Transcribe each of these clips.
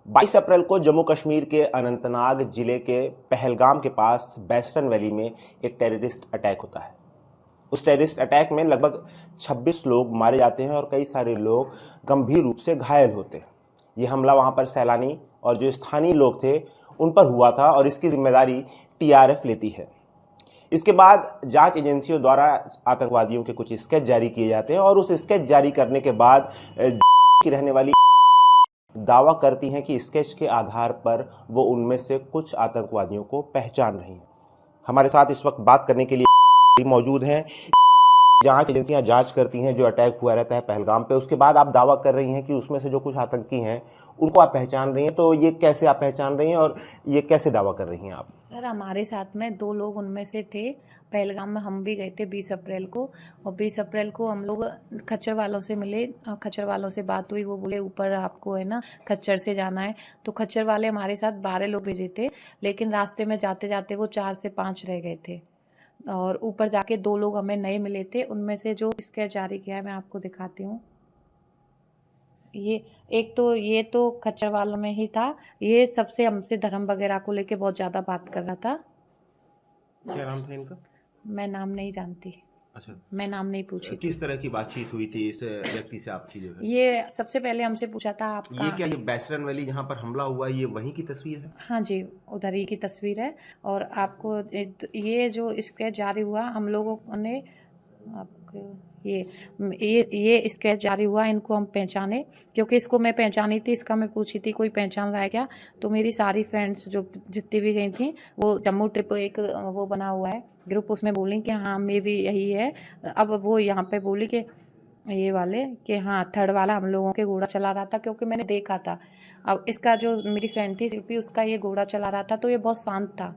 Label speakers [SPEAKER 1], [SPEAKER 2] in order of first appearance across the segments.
[SPEAKER 1] 22 अप्रैल को जम्मू कश्मीर के अनंतनाग जिले के पहलगाम के पास वेस्टर्न वैली में एक टेररिस्ट अटैक होता है। उस टेररिस्ट अटैक में लगभग 26 लोग मारे जाते हैं और कई सारे लोग गंभीर रूप से घायल होते हैं। ये हमला वहाँ पर सैलानी और जो स्थानीय लोग थे उन पर हुआ था और इसकी जिम्मेदारी टीआरएफ लेती है। इसके बाद जांच एजेंसियों द्वारा आतंकवादियों के कुछ स्केच जारी किए जाते हैं और उस स्केच जारी करने के बाद की रहने वाली दावा करती हैं कि स्केच के आधार पर वो उनमें से कुछ आतंकवादियों को पहचान रही हैं। हमारे साथ इस वक्त बात करने के लिए मौजूद हैं। जांच एजेंसियां जांच करती हैं जो अटैक हुआ रहता है पहलगाम पे, उसके बाद आप दावा कर रही हैं कि उसमें से जो कुछ आतंकी हैं उनको आप पहचान रही हैं। तो ये कैसे आप पहचान रही हैं और ये कैसे दावा कर रही हैं आप?
[SPEAKER 2] सर, हमारे साथ में 2 लोग उनमें से थे। पहलगाम में हम भी गए थे 20 अप्रैल को, और 20 अप्रैल को हम लोग खच्चर वालों से मिले। खच्चर वालों से बात हुई, वो बोले ऊपर आपको है ना खच्चर से जाना है। तो खच्चर वाले हमारे साथ 12 लोग भेजे थे, लेकिन रास्ते में जाते जाते वो 4 से 5 रह गए थे और ऊपर जाके 2 लोग हमें नए मिले थे। उनमें से जो स्केच जारी किया है मैं आपको दिखाती हूँ। ये तो खच्चर वालों में ही था। ये सबसे हमसे धर्म वगैरह को लेके बहुत ज़्यादा बात कर रहा था।
[SPEAKER 1] क्या नाम था इनका?
[SPEAKER 2] मैं नाम नहीं जानती।
[SPEAKER 1] अच्छा,
[SPEAKER 2] मैं नाम नहीं पूछी।
[SPEAKER 1] किस तरह की बातचीत हुई थी इस व्यक्ति से आपकी जो है?
[SPEAKER 2] ये सबसे पहले हमसे पूछा था आप
[SPEAKER 1] ये
[SPEAKER 2] कहाँ।
[SPEAKER 1] क्या, ये वेस्टर्न वैली जहाँ पर हमला हुआ ये वहीं की तस्वीर है?
[SPEAKER 2] हाँ जी, उधर ही की तस्वीर है। और आपको ये जो स्केच जारी हुआ हम लोगों ने आपको ये स्केच जारी हुआ, इनको हम पहचाने क्योंकि इसको मैं पहचानी थी। इसका मैं पूछी थी कोई पहचान रहा है क्या, तो मेरी सारी फ्रेंड्स जो जितनी भी गई थी वो जम्मू ट्रिप एक वो बना हुआ है ग्रुप, उसमें बोली कि हाँ मे भी यही है। अब वो यहाँ पे बोली कि ये वाले कि हाँ थर्ड वाला हम लोगों के घोड़ा चला रहा था, क्योंकि मैंने देखा था। अब इसका जो मेरी फ्रेंड थी शिल्पी, उसका ये घोड़ा चला रहा था तो ये बहुत शांत था।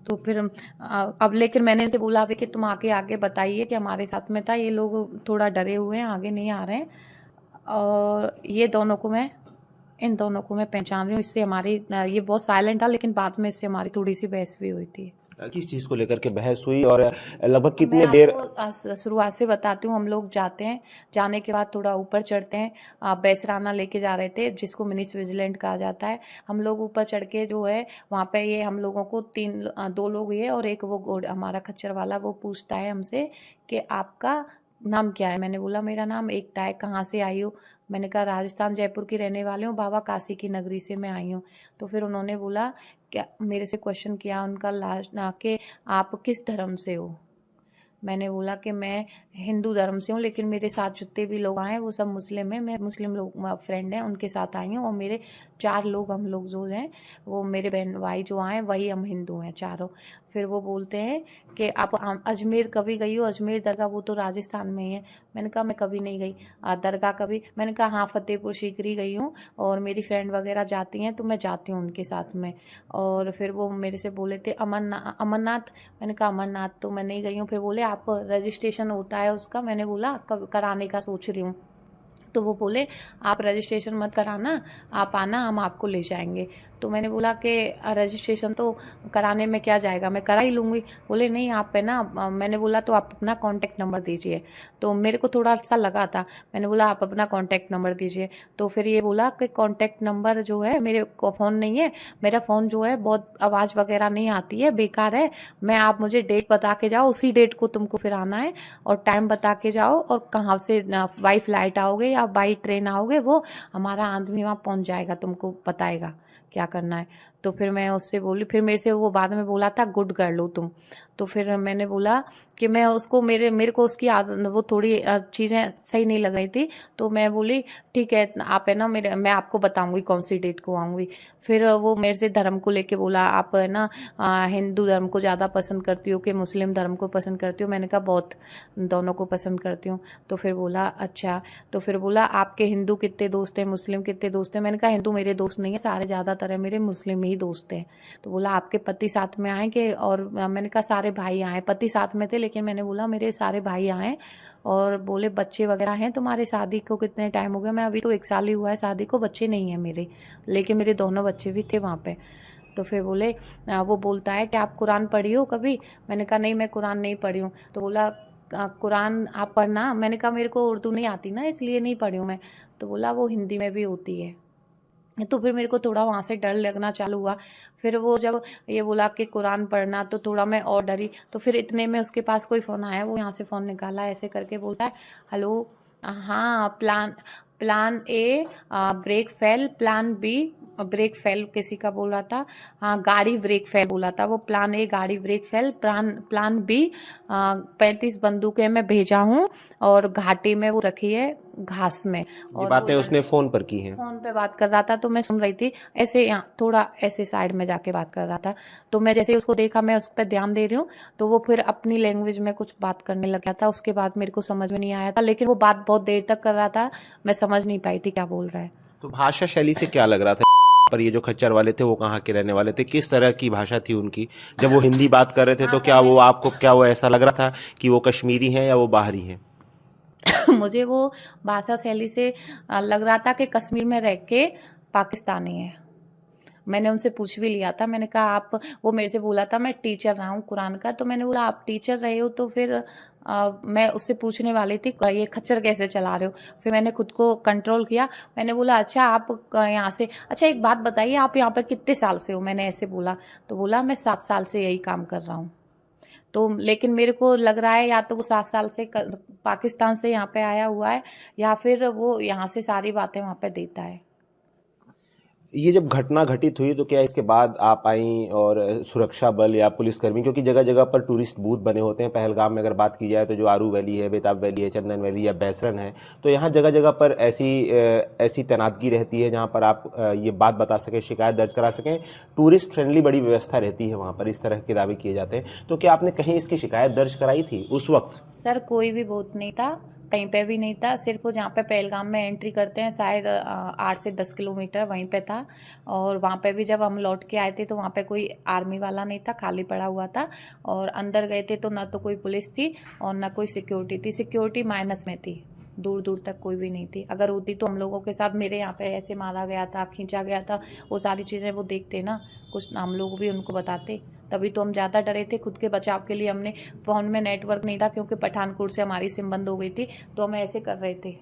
[SPEAKER 2] तो फिर अब लेकिन मैंने इनसे बोला अभी कि तुम आगे आगे बताइए कि हमारे साथ में था, ये लोग थोड़ा डरे हुए हैं, आगे नहीं आ रहे हैं। और इन दोनों को मैं पहचान रही हूँ। इससे हमारी ये बहुत साइलेंट था, लेकिन बाद में इससे हमारी थोड़ी सी बहस भी हुई थी।
[SPEAKER 1] किस चीज़ को लेकर के बहस हुई और लगभग
[SPEAKER 2] मैं
[SPEAKER 1] कितने देर?
[SPEAKER 2] आपको शुरुआत से बताती हूँ। हम लोग जाते हैं, जाने के बाद थोड़ा ऊपर चढ़ते हैं। बैसराना लेके जा रहे थे, जिसको मिनी स्विट्जरलैंड कहा जाता है। हम लोग ऊपर चढ़ के जो है वहाँ पे ये हम लोगों को 2 लोग ये और एक वो हमारा खच्चर वाला, वो पूछता है हमसे कि आपका नाम क्या है। मैंने बोला मेरा नाम एकता है। कहाँ से आई हो? मैंने कहा राजस्थान जयपुर की रहने वाली हूँ, बाबा काशी की नगरी से मैं आई हूँ। तो फिर उन्होंने बोला क्या, मेरे से क्वेश्चन किया उनका लास्ट ना कि आप किस धर्म से हो। मैंने बोला कि मैं हिंदू धर्म से हूँ, लेकिन मेरे साथ जितने भी लोग आए वो सब मुस्लिम हैं। मैं मुस्लिम लोग फ्रेंड हैं उनके साथ आई हूँ, और मेरे 4 लोग हम लोग जो हैं वो मेरे बहन भाई जो आए वही हम हिंदू हैं चारों। फिर वो बोलते हैं कि आप अजमेर कभी गई हो? अजमेर दरगाह वो तो राजस्थान में ही है। मैंने कहा मैं कभी नहीं गई। दरगाह कभी? मैंने कहा हाँ फतेहपुर सीकरी गई हूँ, और मेरी फ्रेंड वगैरह जाती हैं तो मैं जाती हूँ उनके साथ में। और फिर वो मेरे से बोले थे अमरनाथ। मैंने कहा अमरनाथ तो मैं नहीं गई हूँ। फिर बोले आप रजिस्ट्रेशन होता है उसका? मैंने बोला कब कराने का सोच रही हूँ। तो वो बोले आप रजिस्ट्रेशन मत कराना, आप आना, हम आपको ले जाएंगे। तो मैंने बोला कि रजिस्ट्रेशन तो कराने में क्या जाएगा, मैं करा ही लूँगी। बोले नहीं आप है ना मैंने बोला तो आप अपना कॉन्टैक्ट नंबर दीजिए। तो मेरे को थोड़ा सा लगा था, मैंने बोला आप अपना कॉन्टैक्ट नंबर दीजिए। तो फिर ये बोला कि कॉन्टैक्ट नंबर जो है मेरे को फ़ोन नहीं है, मेरा फ़ोन जो है बहुत आवाज़ वगैरह नहीं आती है, बेकार है। आप मुझे डेट बता के जाओ, उसी डेट को तुमको फिर आना है, और टाइम बता के जाओ, और कहाँ से बाई फ्लाइट आओगे या बाई ट्रेन आओगे, वो हमारा आदमी वहाँ पहुँच जाएगा, तुमको बताएगा क्या करना है। तो फिर मैं उससे बोली, फिर मेरे से वो बाद में बोला था गुड गर्ल हो तुम। तो फिर मैंने बोला कि मैं उसको मेरे को उसकी आदत वो थोड़ी चीज़ें सही नहीं लग रही थी। तो मैं बोली ठीक है आप है ना मैं आपको बताऊंगी कौन सी डेट को आऊँगी। फिर वो मेरे से धर्म को लेके बोला आप है ना हिंदू धर्म को ज़्यादा पसंद करती हो कि मुस्लिम धर्म को पसंद करती हो? मैंने कहा बहुत, दोनों को पसंद करती हूँ। तो फिर बोला अच्छा। तो फिर बोला आपके हिंदू कितने दोस्त हैं, मुस्लिम कितने दोस्त हैं? मैंने कहा हिंदू मेरे दोस्त नहीं है, सारे ज़्यादातर है मेरे मुस्लिम ही दोस्त हैं। तो बोला आपके पति साथ में आए कि? और मैंने कहा सारे भाई आए। पति साथ में थे, लेकिन मैंने बोला मेरे सारे भाई आए। और बोले बच्चे वगैरह हैं तुम्हारे? शादी को कितने टाइम हो गया? मैं अभी तो 1 साल ही हुआ है शादी को, बच्चे नहीं हैं मेरे, लेकिन मेरे दोनों बच्चे भी थे वहाँ पे। तो फिर बोले वो बोलता है कि आप कुरान पढ़ी हो कभी? मैंने कहा नहीं मैं कुरान नहीं पढ़ी हूँ। तो बोला कुरान आप पढ़ना। मैंने कहा मेरे को उर्दू नहीं आती ना, इसलिए नहीं पढ़ी हूँ मैं। तो बोला वो हिंदी में भी होती है। तो फिर मेरे को थोड़ा वहाँ से डर लगना चालू हुआ। फिर वो जब ये बोला कि कुरान पढ़ना, तो थोड़ा मैं और डरी। तो फिर इतने में उसके पास कोई फ़ोन आया, वो यहाँ से फ़ोन निकाला, ऐसे करके बोलता है, हेलो, हाँ, plan plan A brake fail, plan B brake fail किसी का बोल रहा था, हाँ, गाड़ी ब्रेक फेल बोला था वो, प्लान ए गाड़ी ब्रेक फेल, प्लान बी 35 बंदूकें मैं भेजा हूँ और घाटी में वो रखी है घास में।
[SPEAKER 1] ये
[SPEAKER 2] और वो
[SPEAKER 1] बातें उसने फ़ोन पर की हैं।
[SPEAKER 2] फ़ोन पे बात कर रहा था, तो मैं सुन रही थी, ऐसे यहाँ थोड़ा ऐसे साइड में जाके बात कर रहा था। तो मैं जैसे ही उसको देखा, मैं उस पे ध्यान दे रही हूँ, तो वो फिर अपनी लैंग्वेज में कुछ बात करने लग गया था। उसके बाद मेरे को समझ में नहीं आया था, लेकिन वो बात बहुत देर तक कर रहा था, मैं समझ नहीं पाई थी क्या बोल रहा है।
[SPEAKER 1] तो भाषा शैली से क्या लग रहा था पर ये जो खच्चर वाले थे वो कहाँ के रहने वाले थे, किस तरह की भाषा थी उनकी? जब वो हिंदी बात कर रहे थे
[SPEAKER 2] हाँ
[SPEAKER 1] तो
[SPEAKER 2] सर,
[SPEAKER 1] क्या वो आपको क्या वो ऐसा लग रहा था कि वो कश्मीरी हैं या वो बाहरी हैं?
[SPEAKER 2] मुझे वो भाषा शैली से लग रहा था कि कश्मीर में रह के पाकिस्तानी है। मैंने उनसे पूछ भी लिया था, मैंने कहा आप, वो मेरे से बोला था मैं टीचर रहा हूँ कुरान का, तो मैंने बोला आप टीचर रहे हो तो फिर मैं उससे पूछने वाली थी ये खच्चर कैसे चला रहे हो। फिर मैंने खुद को कंट्रोल किया, मैंने बोला अच्छा आप यहाँ से, अच्छा एक बात बताइए आप यहाँ पे कितने साल से हो, मैंने ऐसे बोला। तो बोला मैं 7 साल से यही काम कर रहा हूँ। तो लेकिन मेरे को लग रहा है या तो वो 7 साल से पाकिस्तान से यहाँ पे आया हुआ है, या फिर वो यहाँ से सारी बातें वहाँ पे देता है।
[SPEAKER 1] ये जब घटना घटित हुई तो क्या इसके बाद आप आईं और सुरक्षा बल या पुलिसकर्मी, क्योंकि जगह जगह पर टूरिस्ट बूथ बने होते हैं पहलगाम में, अगर बात की जाए तो जो आरू वैली है, बेताब वैली है, चंदन वैली या बैसरन है, तो यहाँ जगह जगह पर ऐसी तैनातगी रहती है जहाँ पर आप ये बात बता सकें, शिकायत दर्ज करा सकें, टूरिस्ट फ्रेंडली बड़ी व्यवस्था रहती है वहाँ पर, इस तरह के दावे किए जाते हैं। तो क्या आपने कहीं इसकी शिकायत दर्ज कराई थी उस वक्त?
[SPEAKER 2] सर कोई भी बूथ नहीं था, कहीं पे भी नहीं था, सिर्फ वो जहाँ पे पहलगाम में एंट्री करते हैं शायद 8 से 10 किलोमीटर वहीं पे था। और वहाँ पे भी जब हम लौट के आए थे तो वहाँ पे कोई आर्मी वाला नहीं था, खाली पड़ा हुआ था। और अंदर गए थे तो ना तो कोई पुलिस थी और ना कोई सिक्योरिटी थी, सिक्योरिटी माइनस में थी, दूर दूर तक कोई भी नहीं थी। अगर होती तो हम लोगों के साथ, मेरे यहाँ पे ऐसे मारा गया था, खींचा गया था, वो सारी चीज़ें वो देखते ना, कुछ हम लोग भी उनको बताते, तभी तो हम ज़्यादा डरे थे। खुद के बचाव के लिए हमने, फ़ोन में नेटवर्क नहीं था क्योंकि पठानकोट से हमारी सिम बंद हो गई थी, तो हम ऐसे कर रहे थे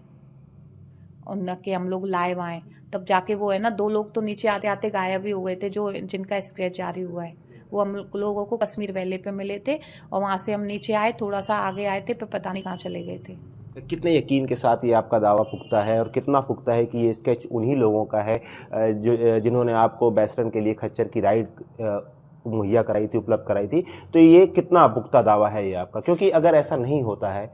[SPEAKER 2] और न कि हम लोग लाइव आए। तब जाके वो है ना, 2 लोग तो नीचे आते आते गायब भी हो गए थे, जो जिनका स्क्रैच जारी हुआ है। वो हम लोगों को कश्मीर वैली पे मिले थे और वहाँ से हम नीचे आए, थोड़ा सा आगे आए थे, पर पता नहीं कहाँ चले गए थे।
[SPEAKER 1] कितने यकीन के साथ ये आपका दावा पुख्ता है और कितना पुख्ता है कि ये स्केच उन्हीं लोगों का है जिन्होंने आपको बैसरन के लिए खच्चर की राइड मुहैया कराई थी, उपलब्ध कराई थी? तो ये कितना पुख्ता दावा है ये आपका? क्योंकि अगर ऐसा नहीं होता है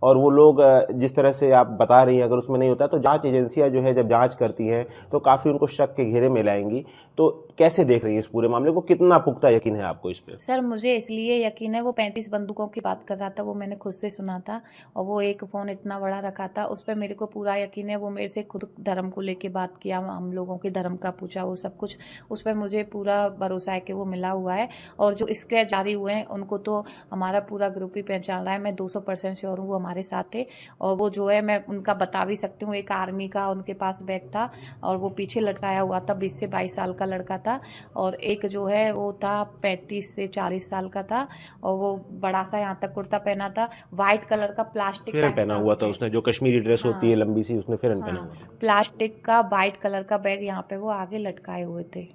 [SPEAKER 1] और वो लोग जिस तरह से आप बता रही हैं, अगर उसमें नहीं होता तो जांच एजेंसियां जो है जब जांच करती हैं तो काफ़ी उनको शक के घेरे में लाएंगी। तो कैसे देख रही हैं इस पूरे मामले को, कितना पुख्ता यकीन है आपको इस पे?
[SPEAKER 2] सर मुझे इसलिए यकीन है, वो 35 बंदूकों की बात कर रहा था, वो मैंने खुद से सुना था। और वो एक फ़ोन इतना बड़ा रखा था, उस पर मेरे को पूरा यकीन है। वो मेरे से खुद धर्म को लेके बात किया, हम लोगों के धर्म का पूछा, वो सब कुछ उस पर मुझे पूरा भरोसा है कि वो मिला हुआ है। और जो स्क्रैच जारी हुए हैं उनको तो हमारा पूरा ग्रुप ही पहचान रहा है, मैं 200% श्योर हूँ वो हमारे साथ थे। और वो जो है, मैं उनका बता भी सकती हूँ, एक आर्मी का उनके पास बैग था और वो पीछे लटकाया हुआ था, 20 से 22 साल का लड़का था। और एक जो है वो था 35 से 40 साल का था, और वो बड़ा सा यहाँ तक कुर्ता पहना था, वाइट कलर का प्लास्टिक
[SPEAKER 1] फेरन पहना हुआ था उसने, जो कश्मीरी ड्रेस होती है
[SPEAKER 2] हाँ
[SPEAKER 1] लंबी सी, उसने फेरन पहना
[SPEAKER 2] हाँ,
[SPEAKER 1] हुआ था।
[SPEAKER 2] प्लास्टिक का वाइट कलर का बैग यहाँ पे वो आगे लटकाए हुए थे।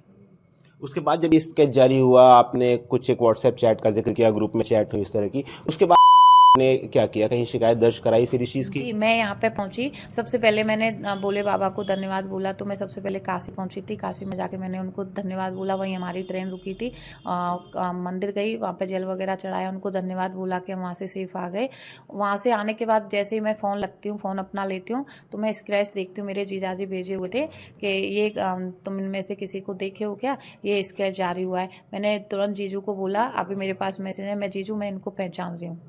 [SPEAKER 1] उसके बाद जब स्केच जारी हुआ, आपने कुछ एक व्हाट्सएप चैट का जिक्र किया, ग्रुप में चैट हुई इस तरह की, उसके बाद ने क्या किया, कहीं शिकायत दर्ज कराई फिर इस चीज़ की?
[SPEAKER 2] जी, मैं यहाँ पे पहुँची, सबसे पहले मैंने भोले बाबा को धन्यवाद बोला। तो मैं सबसे पहले काशी पहुँची थी, काशी में जाके मैंने उनको धन्यवाद बोला, वहीं हमारी ट्रेन रुकी थी। मंदिर गई, वहाँ पे जल वगैरह चढ़ाया, उनको धन्यवाद बोला कि हम वहाँ से सेफ आ गए। वहाँ से आने के बाद जैसे ही मैं फ़ोन लगती हूँ, फ़ोन अपना लेती हूँ, तो मैं स्क्रैच देखती हूँ, मेरे जीजाजी भेजे हुए थे कि ये तुम इनमें से किसी को देखे हो क्या, ये स्क्रैच जारी हुआ है। मैंने तुरंत जीजू को बोला, अभी मेरे पास मैसेज है, मैं जीजू मैं इनको पहचान रही हूँ।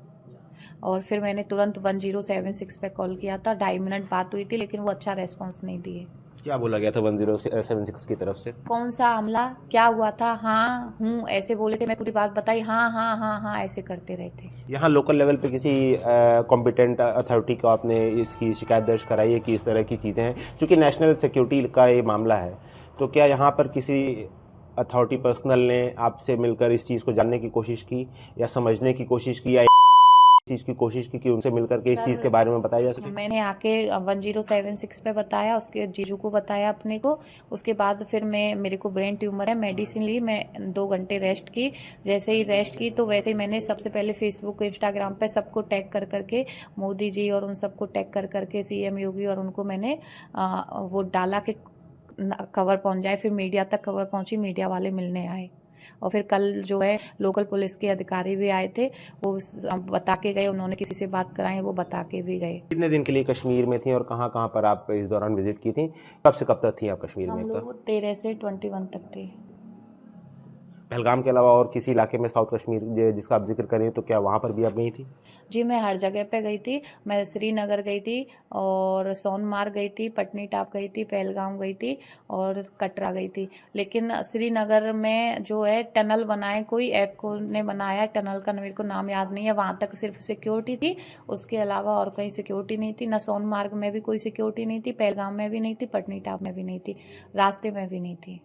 [SPEAKER 2] और फिर मैंने तुरंत 1076 पे कॉल किया था, 2.5 मिनट बात हुई थी, लेकिन वो अच्छा रेस्पॉन्स नहीं दिए।
[SPEAKER 1] क्या बोला गया था 1076 की तरफ से?
[SPEAKER 2] कौन सा हमला, क्या हुआ था, हाँ हूँ ऐसे बोले थे, मैं पूरी बात बताई, हाँ हाँ हाँ हाँ ऐसे करते रहे थे।
[SPEAKER 1] यहाँ लोकल लेवल पे किसी कॉम्पिटेंट अथॉरिटी को आपने इसकी शिकायत दर्ज कराई है कि इस तरह की चीज़ें हैं? चूँकि नेशनल सिक्योरिटी का ये मामला है, तो क्या यहाँ पर किसी अथॉरिटी पर्सनल ने आपसे मिलकर इस चीज़ को जानने की कोशिश की या समझने की कोशिश की, या चीज़ की कोशिश की कि उनसे मिलकर के इस
[SPEAKER 2] सर,
[SPEAKER 1] चीज़ के बारे में बताया जा सके?
[SPEAKER 2] मैंने आके 1076 पे बताया, उसके जीजू को बताया अपने को। उसके बाद फिर मेरे को ब्रेन ट्यूमर है, मेडिसिन ली, मैं 2 घंटे रेस्ट की। जैसे ही रेस्ट की तो वैसे ही मैंने सबसे पहले फेसबुक, इंस्टाग्राम पे सबको टैग कर करके, मोदी जी और उन सबको टैग कर करके, सीएम योगी और उनको मैंने वो डाला कि खबर पहुंच जाए। फिर मीडिया तक खबर पहुंची, मीडिया वाले मिलने आए। और फिर कल जो है लोकल पुलिस के अधिकारी भी आए थे, वो बता के गए, उन्होंने किसी से बात कराई, वो बता के भी गए।
[SPEAKER 1] कितने दिन के लिए कश्मीर में थी और कहाँ-कहाँ पर आप इस दौरान विज़िट की थी? कब से कब तक थी आप कश्मीर में
[SPEAKER 2] हम
[SPEAKER 1] एक बार?
[SPEAKER 2] लोग 13 से 21 तक थे।
[SPEAKER 1] पहलगाम के अलावा और किसी इलाके में साउथ कश्मीर जिसका आप ज़िक्र कर रही हैं, तो क्या वहाँ पर भी आप गई थी?
[SPEAKER 2] जी, मैं हर जगह पे गई थी। मैं श्रीनगर गई थी और सोनमार्ग गई थी, पटनीटॉप गई थी, पहलगाम गई थी और कटरा गई थी। लेकिन श्रीनगर में जो है टनल बनाए, कोई ऐप को ने बनाया टनल का, मेरे को नाम याद नहीं है। वहाँ तक सिर्फ सिक्योरिटी थी, उसके अलावा और कहीं सिक्योरिटी नहीं थी। ना सोनमार्ग में भी कोई सिक्योरिटी नहीं थी, पहलगाम में भी नहीं थी, पटनीटॉप में भी नहीं थी, रास्ते में भी नहीं थी।